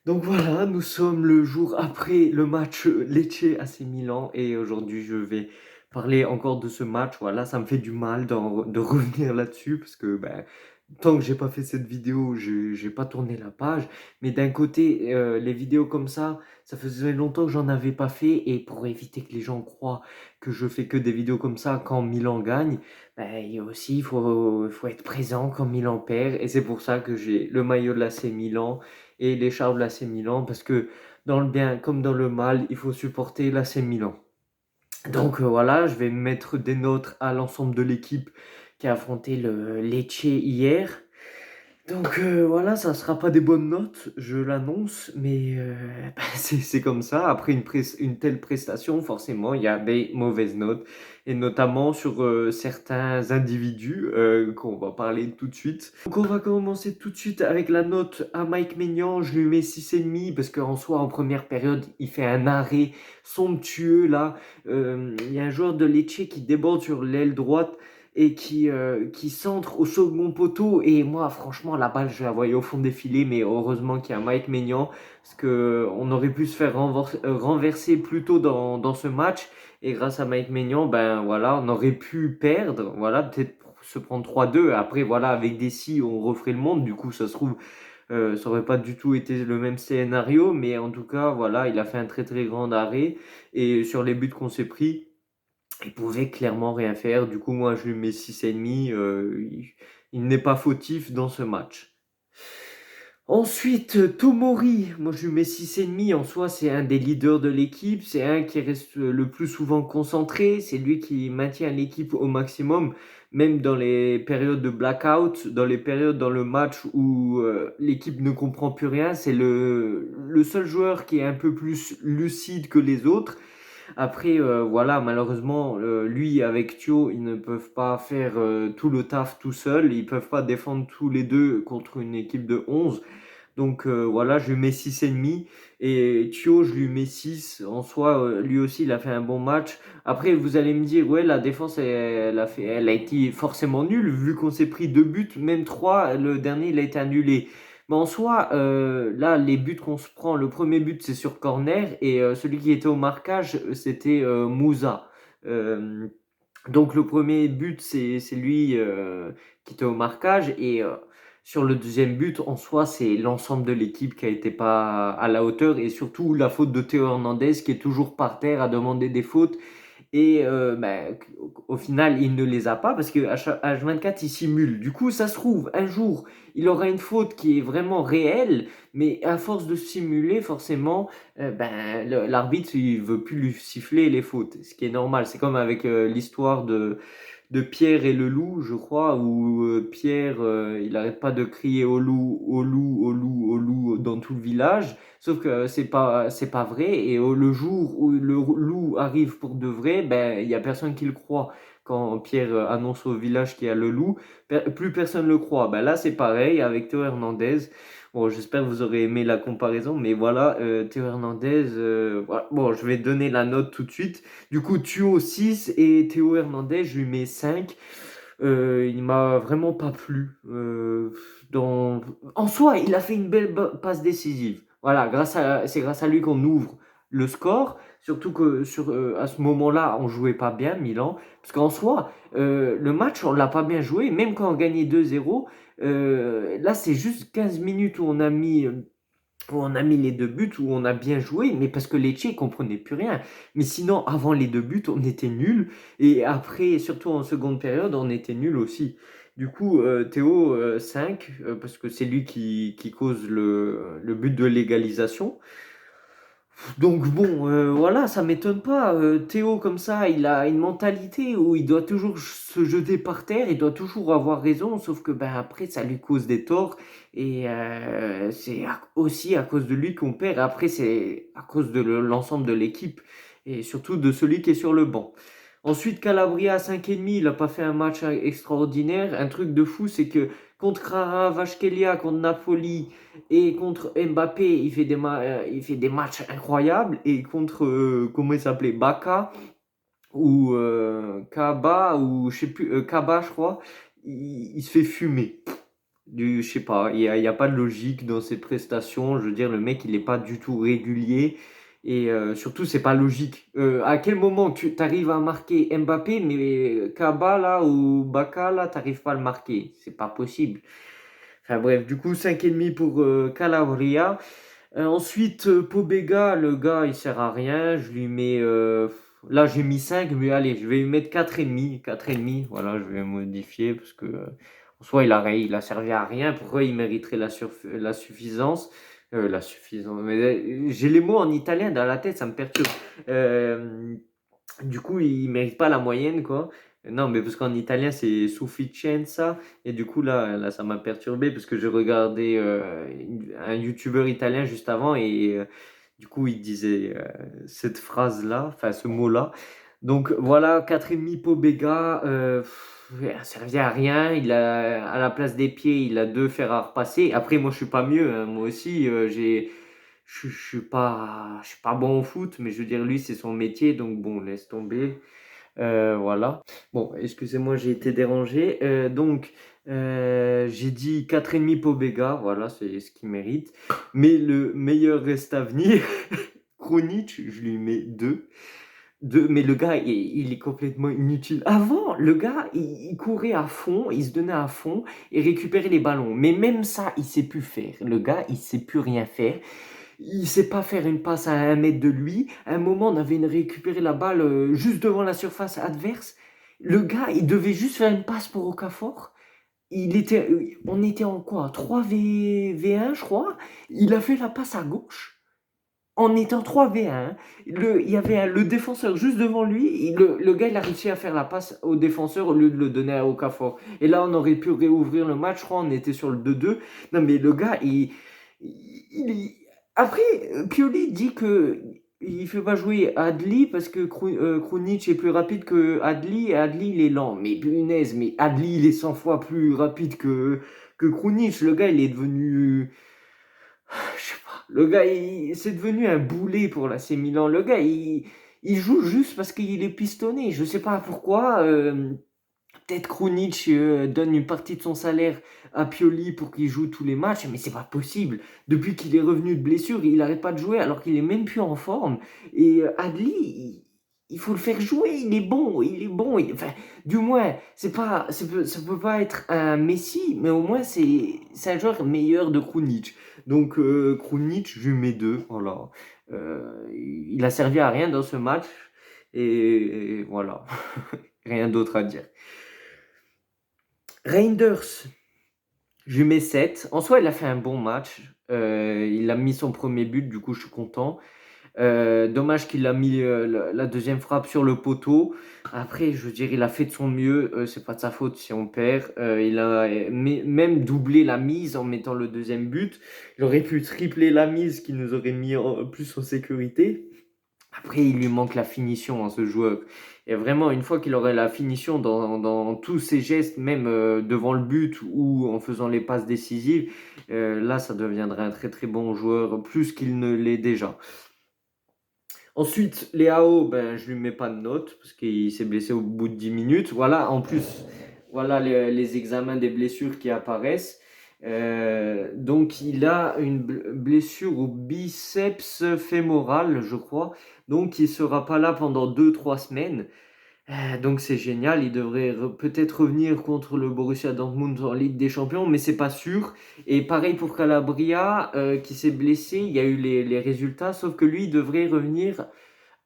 Donc voilà, nous sommes le jour après le match Lecce AC Milan et aujourd'hui je vais parler encore de ce match. Voilà, ça me fait du mal de revenir là-dessus parce que ben, tant que j'ai pas fait cette vidéo, j'ai pas tourné la page. Mais d'un côté, les vidéos comme ça faisait longtemps que j'en avais pas fait et pour éviter que les gens croient que je fais que des vidéos comme ça quand Milan gagne, ben, et aussi il faut être présent quand Milan perd et c'est pour ça que j'ai le maillot de l'AC Milan et les Charles de l'AC Milan parce que dans le bien comme dans le mal, il faut supporter l'AC Milan. Donc voilà, je vais mettre des notes à l'ensemble de l'équipe qui a affronté le Lecce hier. Donc voilà, ça sera pas des bonnes notes, je l'annonce, mais bah, c'est comme ça. Après une telle prestation, forcément, il y a des mauvaises notes, et notamment sur certains individus qu'on va parler tout de suite. Donc on va commencer tout de suite avec la note à Mike Maignan, je lui mets 6,5 parce qu'en soi, en première période, il fait un arrêt somptueux là. Il y a un joueur de Lecce qui déborde sur l'aile droite et qui centre au second poteau. Et moi, franchement, la balle, je la voyais au fond des filets, mais heureusement qu'il y a Mike Maignan, parce que on aurait pu se faire renverser plus tôt dans ce match. Et grâce à Mike Maignan, ben voilà, on aurait pu perdre, voilà, peut-être se prendre 3-2. Après, voilà, avec Dessy, on referait le monde. Du coup, ça se trouve, ça aurait pas du tout été le même scénario, mais en tout cas, voilà, il a fait un très très grand arrêt. Et sur les buts qu'on s'est pris, il pouvait clairement rien faire. Du coup, moi, je lui mets 6,5. Il n'est pas fautif dans ce match. Ensuite, Tomori, moi je lui mets 6,5. En soi, c'est un des leaders de l'équipe. C'est un qui reste le plus souvent concentré. C'est lui qui maintient l'équipe au maximum, même dans les périodes de blackout, dans les périodes dans le match où l'équipe ne comprend plus rien. C'est le seul joueur qui est un peu plus lucide que les autres. Après, voilà, malheureusement, lui avec Thio, ils ne peuvent pas faire tout le taf tout seul. Ils peuvent pas défendre tous les deux contre une équipe de 11. Donc voilà, je lui mets 6,5. Et Thio, je lui mets 6. En soi, lui aussi, il a fait un bon match. Après, vous allez me dire, ouais, la défense, elle a été forcément nulle, vu qu'on s'est pris 2 buts, même 3. Le dernier, il a été annulé. Mais en soi, là, les buts qu'on se prend, le premier but, c'est sur corner. Et celui qui était au marquage, c'était Moussa. Euh, donc le premier but, c'est lui qui était au marquage et sur le deuxième but, en soi, c'est l'ensemble de l'équipe qui a été pas à la hauteur et surtout la faute de Théo Hernandez qui est toujours par terre à demander des fautes et ben, au final, il ne les a pas parce que H24, il simule. Du coup, ça se trouve, un jour, il aura une faute qui est vraiment réelle, mais à force de simuler, forcément, ben, l'arbitre, il veut plus lui siffler les fautes. Ce qui est normal. C'est comme avec l'histoire de Pierre et le loup, je crois, où Pierre, il arrête pas de crier au loup, au loup, au loup, au loup dans tout le village. Sauf que c'est pas vrai. Et le jour où le loup arrive pour de vrai, ben, il y a personne qui le croit. Quand Pierre annonce au village qu'il y a le loup, plus personne le croit. Ben là, c'est pareil avec Théo Hernandez. Bon, j'espère que vous aurez aimé la comparaison, mais voilà, Théo Hernandez, voilà. Bon, je vais donner la note tout de suite. Du coup, Thuo 6 et Théo Hernandez, je lui mets 5. Il m'a vraiment pas plu. Dans... En soi, il a fait une belle passe décisive. Voilà, c'est grâce à lui qu'on ouvre le score. Surtout que à ce moment-là, on jouait pas bien, Milan. Parce qu'en soi, le match, on l'a pas bien joué. Même quand on gagnait 2-0, là, c'est juste 15 minutes où on a mis les 2 buts, où on a bien joué, mais parce que les Tchèques comprenaient plus rien. Mais sinon, avant les 2 buts, on était nuls. Et après, surtout en seconde période, on était nuls aussi. Du coup, Théo, 5, parce que c'est lui qui cause le but de l'égalisation. Donc bon, voilà, ça m'étonne pas. Théo, comme ça, il a une mentalité où il doit toujours se jeter par terre, il doit toujours avoir raison, sauf que ben après, ça lui cause des torts. Et c'est aussi à cause de lui qu'on perd. Après, c'est à cause de l'ensemble de l'équipe et surtout de celui qui est sur le banc. Ensuite, Calabria à 5,5, il n'a pas fait un match extraordinaire. Un truc de fou, c'est que contre Kvaratskhelia, contre Napoli et contre Mbappé, il fait des matchs incroyables. Et contre, comment il s'appelait, Baka ou Kaba, ou je sais plus, Kaba, je crois, il se fait fumer. Je sais pas, il y a pas de logique dans ses prestations. Je veux dire, le mec, il est pas du tout régulier et surtout, c'est pas logique. À quel moment tu arrives à marquer Mbappé, mais Kaba là ou Baka là, t'arrives pas à le marquer? C'est pas possible. Enfin bref, du coup, 5,5 pour Calabria. Ensuite, Pobega, le gars, il sert à rien. Je lui mets. Là, j'ai mis 5, mais allez, je vais lui mettre 4,5. 4,5, voilà, je vais modifier parce que, en soi, il a servi à rien. Pourquoi il mériterait la suffisance? La suffisance. Mais j'ai les mots en italien dans la tête, ça me perturbe. Euh, du coup, il mérite pas la moyenne, quoi. Non, mais parce qu'en italien, c'est sufficienza. Et du coup, là, ça m'a perturbé parce que j'ai regardé un youtubeur italien juste avant et du coup, il disait cette phrase-là, enfin ce mot-là. Donc voilà, 4,5 Pobega, ça servait à rien. À la place des pieds, il a deux fers à repasser. Après, moi, je suis pas mieux, hein. Moi aussi, je suis pas bon au foot, mais je veux dire, lui, c'est son métier, donc bon, laisse tomber. Voilà. Bon, excusez-moi, j'ai été dérangé. Donc, j'ai dit 4,5 Pobega, voilà, c'est ce qu'il mérite. Mais le meilleur reste à venir. Krunic, je lui mets 2. Mais le gars, il est complètement inutile. Avant, le gars, il courait à fond, il se donnait à fond et récupérait les ballons. Mais même ça, il sait plus faire. Le gars, il sait plus rien faire. Il sait pas faire une passe à 1 mètre de lui. À un moment, on avait récupéré la balle juste devant la surface adverse. Le gars, il devait juste faire une passe pour Okafor. On était en quoi? 3v1, je crois. Il a fait la passe à gauche en étant 3v1. Il y avait le défenseur juste devant lui. Le gars, il a réussi à faire la passe au défenseur au lieu de le donner à Okafor. Et là, on aurait pu réouvrir le match. Je crois on était sur le 2-2. Non, mais le gars, il- après, Pioli dit que il fait pas jouer Adli parce que Krunic est plus rapide que Adli et Adli il est lent. Mais punaise, mais Adli il est 100 fois plus rapide que Krunic. Le gars il est devenu, je sais pas, le gars c'est devenu un boulet pour l'AC Milan. Le gars il joue juste parce qu'il est pistonné. Je sais pas pourquoi. Peut-être Krunic donne une partie de son salaire à Pioli pour qu'il joue tous les matchs, mais c'est pas possible. Depuis qu'il est revenu de blessure, il n'arrête pas de jouer alors qu'il est même plus en forme. Et Adli, il faut le faire jouer. Il est bon, il est bon. Enfin, du moins, ça peut pas être un Messi, mais au moins c'est un joueur meilleur de Krunic. Donc Krunic, je lui mets 2. Voilà. Il a servi à rien dans ce match et voilà. Rien d'autre à dire. Reinders, je lui mets 7. En soi, il a fait un bon match. Il a mis son premier but, du coup, je suis content. Dommage qu'il a mis la deuxième frappe sur le poteau. Après, je veux dire, il a fait de son mieux. C'est pas de sa faute si on perd. Il a même doublé la mise en mettant le deuxième but. Il aurait pu tripler la mise qui nous aurait mis plus en sécurité. Après, il lui manque la finition à ce joueur. Et vraiment, une fois qu'il aurait la finition dans tous ses gestes, même devant le but ou en faisant les passes décisives, là, ça deviendrait un très très bon joueur, plus qu'il ne l'est déjà. Ensuite, Léao, ben, je lui mets pas de note parce qu'il s'est blessé au bout de 10 minutes. Voilà, en plus, voilà les examens des blessures qui apparaissent. Donc, il a une blessure au biceps fémoral, je crois. Donc, il sera pas là pendant 2-3 semaines. Donc, c'est génial. Il devrait peut-être revenir contre le Borussia Dortmund en Ligue des Champions, mais c'est pas sûr. Et pareil pour Calabria, qui s'est blessé. Il y a eu les résultats, sauf que lui, il devrait revenir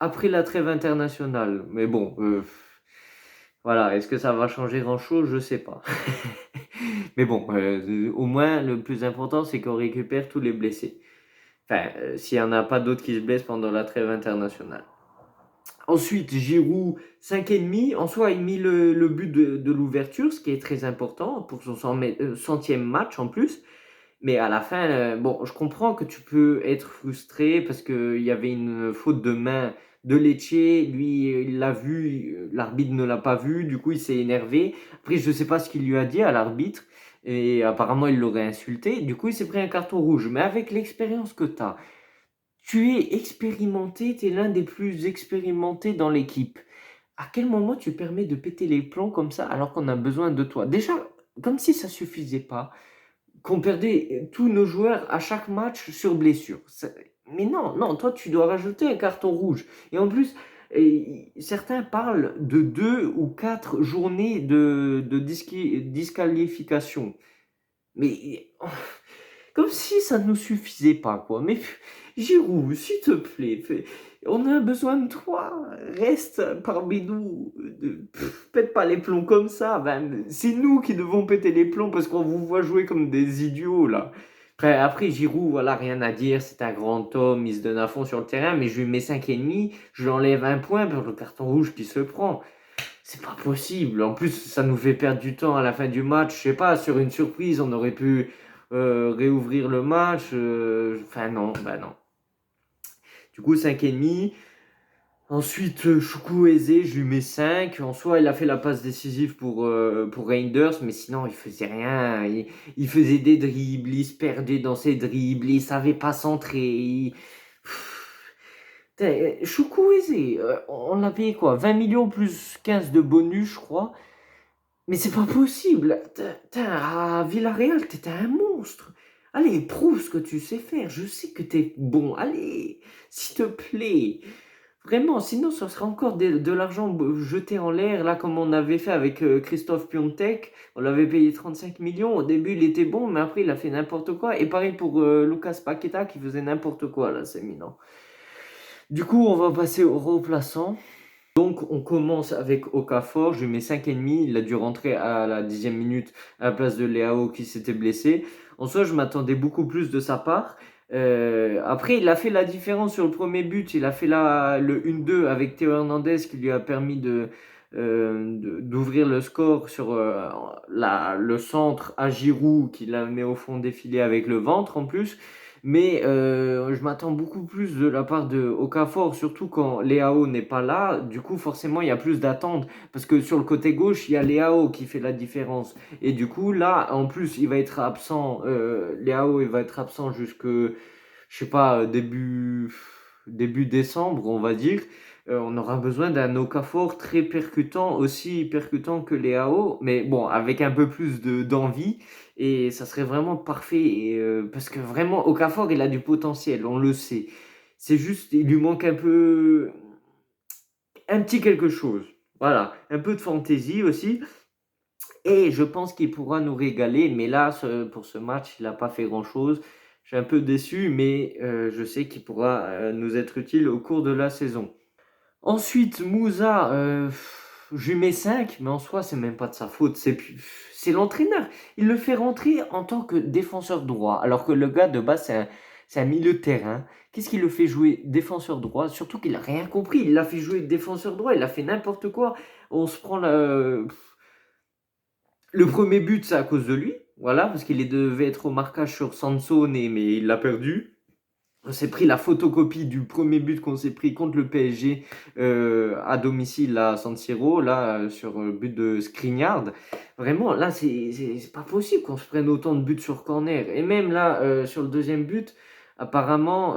après la trêve internationale. Mais bon, voilà, est-ce que ça va changer grand-chose? Je sais pas. Mais bon, au moins, le plus important, c'est qu'on récupère tous les blessés. Enfin, s'il n'y en a pas d'autres qui se blessent pendant la trêve internationale. Ensuite, Giroud, 5,5. En soi, il a mis le but de l'ouverture, ce qui est très important pour son centième match en plus. Mais à la fin, bon, je comprends que tu peux être frustré parce qu'il y avait une faute de main de Lecce. Lui, il l'a vu, l'arbitre ne l'a pas vu, du coup, il s'est énervé. Après, je ne sais pas ce qu'il lui a dit à l'arbitre. Et apparemment, il l'aurait insulté. Du coup, il s'est pris un carton rouge. Mais avec l'expérience que tu as, tu es expérimenté, tu es l'un des plus expérimentés dans l'équipe. À quel moment tu permets de péter les plombs comme ça alors qu'on a besoin de toi? Déjà, comme si ça suffisait pas. qu'on perdait tous nos joueurs à chaque match sur blessure. Mais non, non, toi tu dois rajouter un carton rouge. Et en plus, certains parlent de 2 ou 4 journées de disqualification. Mais comme si ça ne nous suffisait pas, quoi. Mais Giroud, s'il te plaît, on a besoin de toi. Reste parmi nous. Pète pas les plombs comme ça. Ben, c'est nous qui devons péter les plombs parce qu'on vous voit jouer comme des idiots, là. Après, Giroud, voilà, rien à dire. C'est un grand homme. Il se donne à fond sur le terrain. Mais je lui mets 5,5. Je lui enlève 1 point pour le carton rouge qu'il se prend. C'est pas possible. En plus, ça nous fait perdre du temps à la fin du match. Je sais pas, sur une surprise, on aurait pu réouvrir le match. Enfin, non, bah non. Du coup, 5,5. Ensuite, Chukwueze, je lui mets 5. En soi, il a fait la passe décisive pour Reinders, mais sinon, il faisait rien. Il faisait des dribbles, il se perdait dans ses dribbles, il savait pas centrer. Chukwueze, on l'a payé quoi? 20 millions plus 15 de bonus, je crois. Mais c'est pas possible. À Villarreal, t'étais un monstre. Allez, prouve ce que tu sais faire. Je sais que t'es bon. Allez, s'il te plaît. Vraiment, sinon, ça serait encore de l'argent jeté en l'air, là, comme on avait fait avec Christophe Piontek. On l'avait payé 35 millions. Au début, il était bon, mais après, il a fait n'importe quoi. Et pareil pour Lucas Paqueta, qui faisait n'importe quoi, là, c'est Milan. Du coup, on va passer au remplaçant. Donc, on commence avec Okafor, je lui mets 5,5. Il a dû rentrer à la 10e minute à la place de Leao qui s'était blessé. En soi, je m'attendais beaucoup plus de sa part. Après, il a fait la différence sur le premier but. Il a fait le 1-2 avec Théo Hernandez qui lui a permis d'ouvrir le score sur le centre à Giroud qui l'a mis au fond des filets avec le ventre en plus. Mais je m'attends beaucoup plus de la part de Okafor, surtout quand Leao n'est pas là. Du coup, forcément, il y a plus d'attente. Parce que sur le côté gauche, il y a Leao qui fait la différence. Et du coup, là, en plus, il va être absent. Leao, il va être absent jusque, je sais pas, début décembre, on va dire. On aura besoin d'un Okafor très percutant, aussi percutant que Leao. Mais bon, avec un peu plus d'envie. Et ça serait vraiment parfait. Parce que vraiment, Okafor, il a du potentiel, on le sait. C'est juste, il lui manque un petit quelque chose. Voilà, un peu de fantaisie aussi. Et je pense qu'il pourra nous régaler. Mais là, pour ce match, il n'a pas fait grand-chose. Je suis un peu déçu, mais je sais qu'il pourra nous être utile au cours de la saison. Ensuite, Moussa, je lui mets 5, mais en soi, c'est même pas de sa faute. C'est l'entraîneur. Il le fait rentrer en tant que défenseur droit, alors que le gars de base, c'est un milieu de terrain. Qu'est-ce qu'il le fait jouer défenseur droit? Surtout qu'il a rien compris. Il l'a fait jouer défenseur droit. Il a fait n'importe quoi. On se prend le premier but, c'est à cause de lui. Voilà, parce qu'il devait être au marquage sur Sansone, mais il l'a perdu. On s'est pris la photocopie du premier but qu'on s'est pris contre le PSG à domicile à San Siro, là, sur le but de Skriniar. Vraiment, là, c'est pas possible qu'on se prenne autant de buts sur corner. Et même là, sur le deuxième but, apparemment,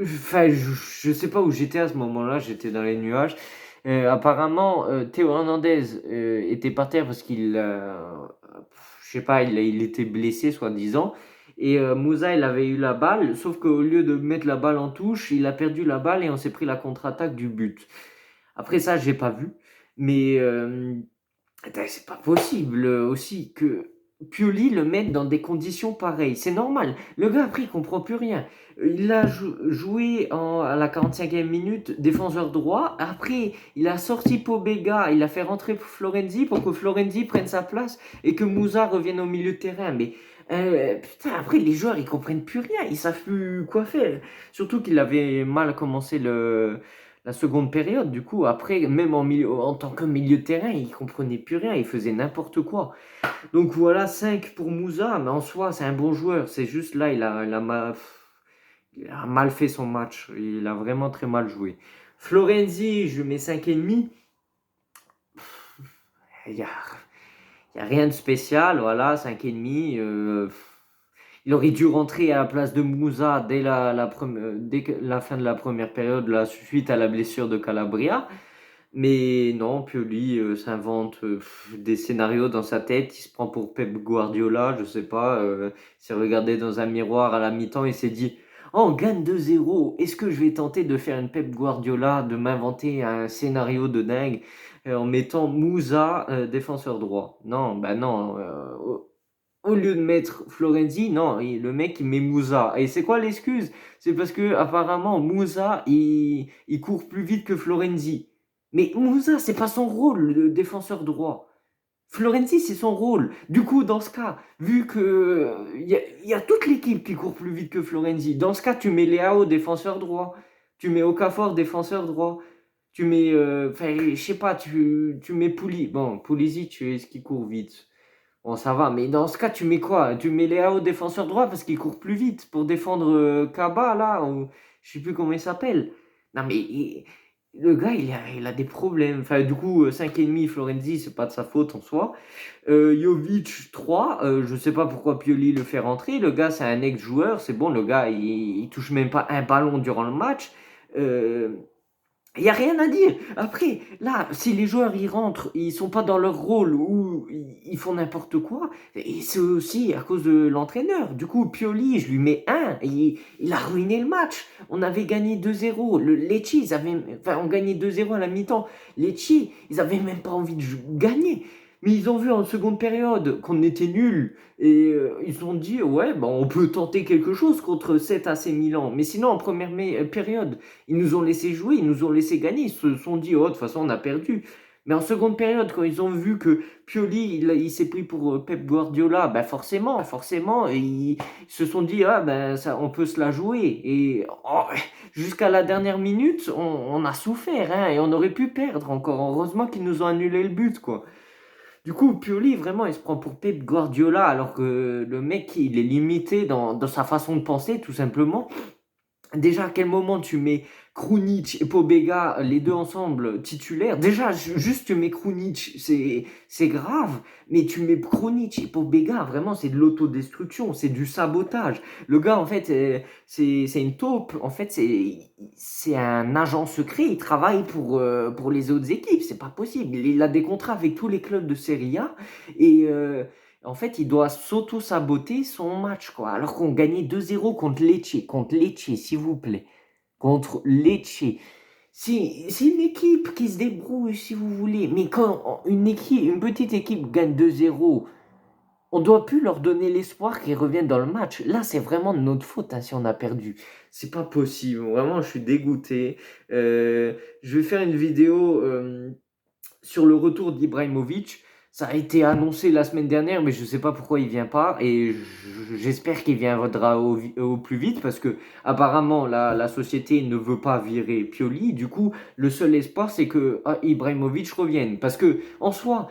enfin, je sais pas où j'étais à ce moment-là, j'étais dans les nuages. Apparemment, Théo Hernandez était par terre parce je sais pas, il était blessé, soi-disant. Et Moussa, il avait eu la balle, sauf qu'au lieu de mettre la balle en touche, il a perdu la balle et on s'est pris la contre-attaque du but. Après ça, j'ai pas vu. Mais c'est pas possible aussi que Pioli le mette dans des conditions pareilles. C'est normal. Le gars, après, il comprend plus rien. Il a joué à la 45e minute défenseur droit. Après, il a sorti Pobega. Il a fait rentrer Florenzi pour que Florenzi prenne sa place et que Moussa revienne au milieu de terrain. Mais putain, après, les joueurs, ils comprennent plus rien. Ils savent plus quoi faire. Surtout qu'il avait mal commencé la seconde période. Du coup, après, même en tant que milieu de terrain, il comprenait plus rien. Il faisait n'importe quoi. Donc voilà, 5 pour Moussa. Mais en soi, c'est un bon joueur. C'est juste là, il a mal fait son match. Il a vraiment très mal joué. Florenzi, je lui mets 5,5. Il n'y a, y a rien de spécial. Voilà, 5,5. Il aurait dû rentrer à la place de Moussa dès la fin de la première période, suite à la blessure de Calabria. Mais non, Pioli s'invente des scénarios dans sa tête. Il se prend pour Pep Guardiola, je sais pas. Il s'est regardé dans un miroir à la mi-temps et s'est dit: Oh, on gagne 2-0. Est-ce que je vais tenter de faire une Pep Guardiola, de m'inventer un scénario de dingue en mettant Moussa défenseur droit? Non, bah non. Au lieu de mettre Florenzi, non, le mec il met Moussa. Et c'est quoi l'excuse? C'est parce que apparemment Moussa il court plus vite que Florenzi. Mais Moussa, c'est pas son rôle, le défenseur droit. Florenzi, c'est son rôle. Du coup, dans ce cas, vu que il y a toute l'équipe qui court plus vite que Florenzi, dans ce cas, tu mets Leao défenseur droit, tu mets Okafor défenseur droit, tu mets, enfin, je sais pas, tu mets Bon, Pulisic, tu est-ce qu'il court vite? Bon, ça va, mais dans ce cas, tu mets quoi? Tu mets Léao défenseur droit parce qu'il court plus vite pour défendre Kaba, là, ou je sais plus comment il s'appelle. Non, mais le gars, il a des problèmes. Enfin, du coup, 5,5 Florenzi, c'est pas de sa faute en soi. Jovic, 3, je sais pas pourquoi Pioli le fait rentrer. Le gars, c'est un ex-joueur, c'est bon, le gars, il touche même pas un ballon durant le match. Euh, il n'y a rien à dire. Après, là, si les joueurs ils rentrent, ils sont pas dans leur rôle ou ils font n'importe quoi, et c'est aussi à cause de l'entraîneur. Du coup, Pioli, je lui mets un. Il a ruiné le match. On avait gagné 2-0. Le Lecce, enfin, on gagnait 2-0 à la mi-temps. Lecce, ils avaient même pas envie de gagner. Mais ils ont vu en seconde période qu'on était nuls. Et ils se sont dit, ouais, bah, on peut tenter quelque chose contre 7 AC Milan. Mais sinon, en première période, ils nous ont laissé jouer, ils nous ont laissé gagner. Ils se sont dit, oh, de toute façon, on a perdu. Mais en seconde période, quand ils ont vu que Pioli, il s'est pris pour Pep Guardiola, ben forcément, ils se sont dit, ah ben ça, on peut se la jouer. Et oh, jusqu'à la dernière minute, on a souffert, hein, et on aurait pu perdre encore. Heureusement qu'ils nous ont annulé le but, quoi. Du coup, Pioli, vraiment, il se prend pour Pep Guardiola, alors que le mec, il est limité dans sa façon de penser, tout simplement. Déjà, à quel moment tu mets Krunic et Pobega, les deux ensemble titulaires? Déjà, juste tu mets Krunic, c'est grave, mais tu mets Krunic et Pobega, vraiment, c'est de l'autodestruction, c'est du sabotage. Le gars, en fait, c'est une taupe, en fait, c'est un agent secret, il travaille pour les autres équipes, c'est pas possible. Il a des contrats avec tous les clubs de Serie A, et en fait, il doit s'auto-saboter son match, quoi. Alors qu'on gagnait 2-0 contre Lecce, s'il vous plaît. Contre Lecce. C'est une équipe qui se débrouille, si vous voulez. Mais quand une petite équipe gagne 2-0, on doit plus leur donner l'espoir qu'ils reviennent dans le match. Là, c'est vraiment de notre faute hein, si on a perdu. C'est pas possible. Vraiment, je suis dégoûté. Je vais faire une vidéo sur le retour d'Ibrahimovic. Ça a été annoncé la semaine dernière, mais je ne sais pas pourquoi il vient pas. Et j'espère qu'il viendra au plus vite parce que apparemment la société ne veut pas virer Pioli. Du coup, le seul espoir, c'est que Ibrahimovic revienne. Parce que en soi,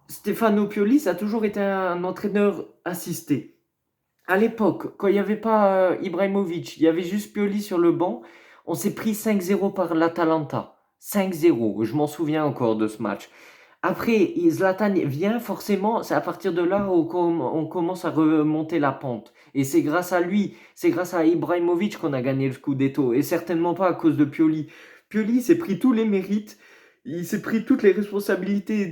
Stefano Pioli, ça a toujours été un entraîneur assisté. À l'époque, quand il n'y avait pas Ibrahimovic, il y avait juste Pioli sur le banc, on s'est pris 5-0 par l'Atalanta. 5-0, je m'en souviens encore de ce match. Après, Zlatan vient, forcément, c'est à partir de là où on commence à remonter la pente. Et c'est grâce à lui, c'est grâce à Ibrahimovic qu'on a gagné le Scudetto, et certainement pas à cause de Pioli. Pioli s'est pris tous les mérites, il s'est pris toutes les responsabilités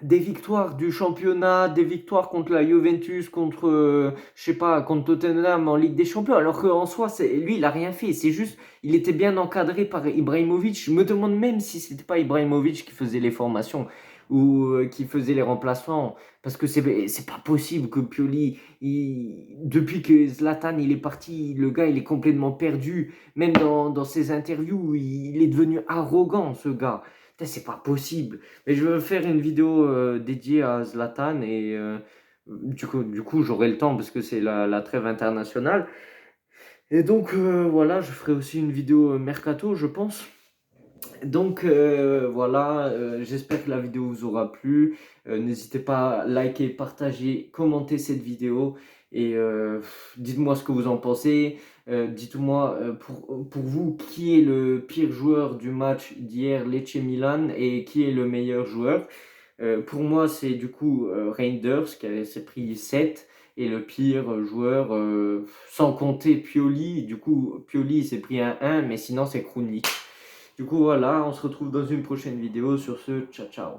des victoires du championnat, des victoires contre la Juventus, contre, je sais pas, contre Tottenham en Ligue des Champions, alors qu'en soi, lui, il a rien fait. C'est juste, il était bien encadré par Ibrahimovic. Je me demande même si c'était pas Ibrahimovic qui faisait les formations ou qui faisait les remplacements, parce que c'est pas possible que Pioli, depuis que Zlatan il est parti, le gars il est complètement perdu. Même dans ses interviews, il est devenu arrogant, ce gars. Putain, c'est pas possible. Mais je veux faire une vidéo dédiée à Zlatan et du coup j'aurai le temps parce que c'est la trêve internationale. Et donc voilà, je ferai aussi une vidéo mercato, je pense. Donc voilà, j'espère que la vidéo vous aura plu. N'hésitez pas à liker, partager, commenter cette vidéo et dites-moi ce que vous en pensez. Dites-moi pour vous qui est le pire joueur du match d'hier Lecce-Milan et qui est le meilleur joueur. Pour moi, c'est du coup Reinders s'est pris 7 et le pire joueur, sans compter Pioli. Du coup, Pioli s'est pris un 1, mais sinon c'est Krunic. Du coup, voilà, on se retrouve dans une prochaine vidéo. Sur ce, ciao, ciao.